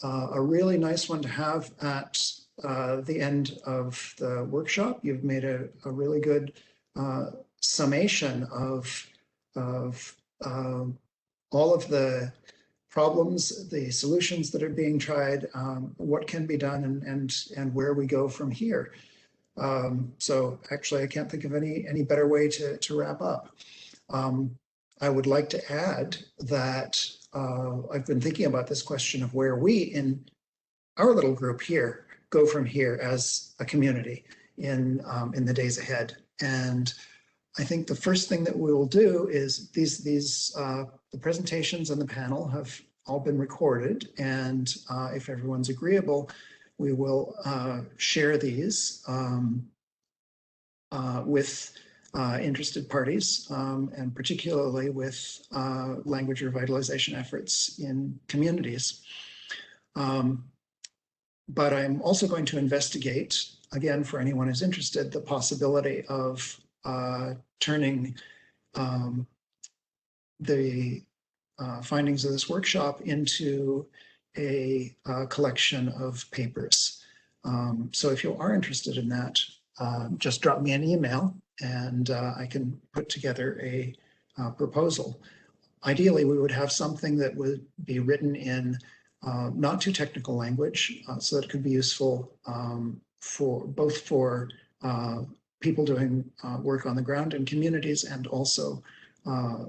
a really nice one to have at the end of the workshop. You've made a really good summation of all of the problems, the solutions that are being tried, what can be done, and where we go from here. So actually, I can't think of any better way to wrap up. I would like to add that I've been thinking about this question of where we in our little group here go from here as a community in the days ahead. And I think the first thing that we will do is the presentations and the panel have all been recorded, and if everyone's agreeable, we will share these with interested parties, and particularly with language revitalization efforts in communities. But I'm also going to investigate, again, for anyone who's interested, the possibility of turning the findings of this workshop into a collection of papers. So if you are interested in that, just drop me an email and I can put together a proposal. Ideally, we would have something that would be written in not too technical language, so that it could be useful for both people doing work on the ground in communities, and also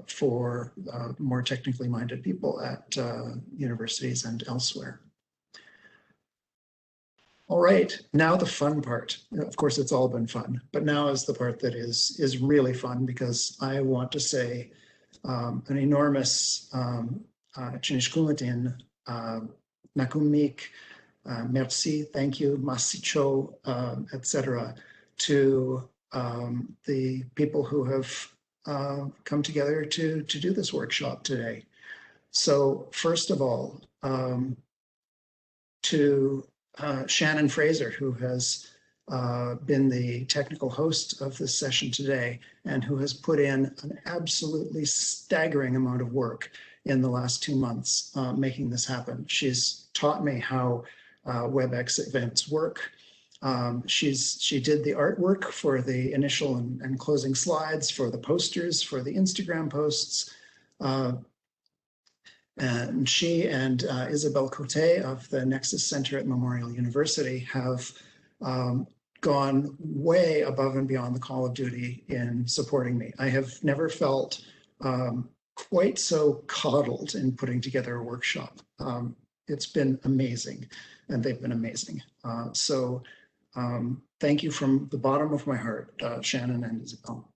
for more technically minded people at universities and elsewhere. All right, now the fun part. Of course, it's all been fun, but now is the part that is really fun, because I want to say an enormous Chinishkumatin, Nakumik, merci, thank you, masicho, etc., to the people who have come together to do this workshop today. So first of all, to Shannon Fraser, who has been the technical host of this session today, and who has put in an absolutely staggering amount of work in the last 2 months making this happen. She's taught me how WebEx events work. She did the artwork for the initial and closing slides, for the posters, for the Instagram posts. And she and Isabelle Cote of the Nexus Center at Memorial University have gone way above and beyond the call of duty in supporting me. I have never felt quite so coddled in putting together a workshop. It's been amazing, and they've been amazing. So thank you from the bottom of my heart, Shannon and Isabelle.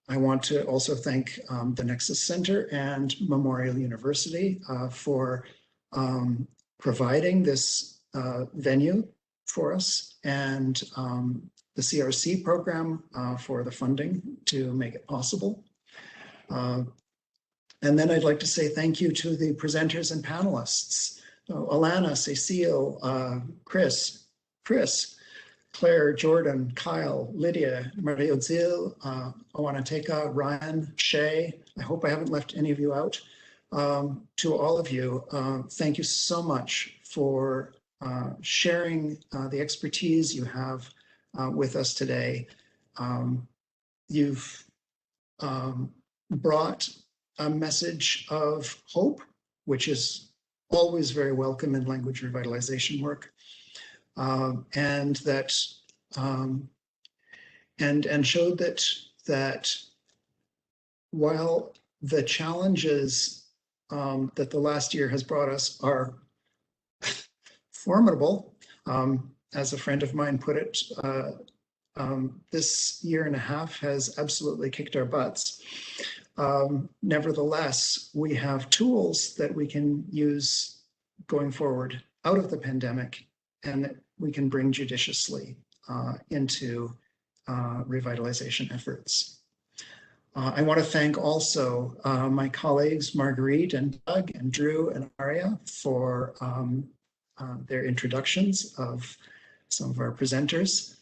I want to also thank the Nexus Center and Memorial University for providing this venue for us, and the CRC program for the funding to make it possible. And then I'd like to say thank you to the presenters and panelists, Alana, Cecile, Chris, Claire, Jordan, Kyle, Lydia, Maria-Odile, Owanateka, Ryan, Shay. I hope I haven't left any of you out. To all of you, thank you so much for sharing the expertise you have with us today. You've brought a message of hope, which is always very welcome in language revitalization work. And that and showed that while the challenges that the last year has brought us are formidable, as a friend of mine put it, this year and a half has absolutely kicked our butts. Nevertheless, we have tools that we can use going forward out of the pandemic, and that we can bring judiciously into revitalization efforts. I want to thank also my colleagues, Marguerite and Doug and Drew and Aria, for their introductions of some of our presenters.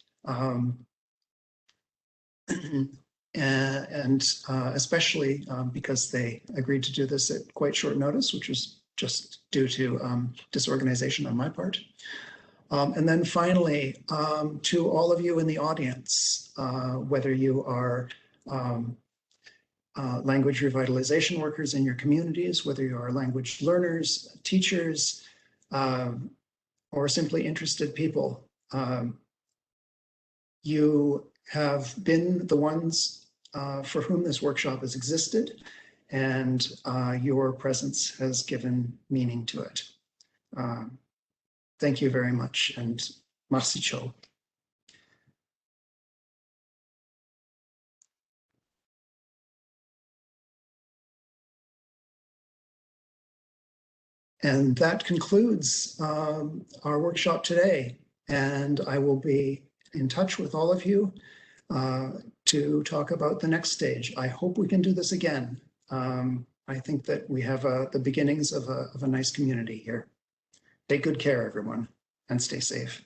And especially because they agreed to do this at quite short notice, which was just due to disorganization on my part. And then finally, to all of you in the audience, whether you are language revitalization workers in your communities, whether you are language learners, teachers, or simply interested people, you have been the ones for whom this workshop has existed, and your presence has given meaning to it. Thank you very much, and merci cho. And that concludes our workshop today. And I will be in touch with all of you to talk about the next stage. I hope we can do this again. I think that we have the beginnings of a nice community here. Take good care, everyone, and stay safe.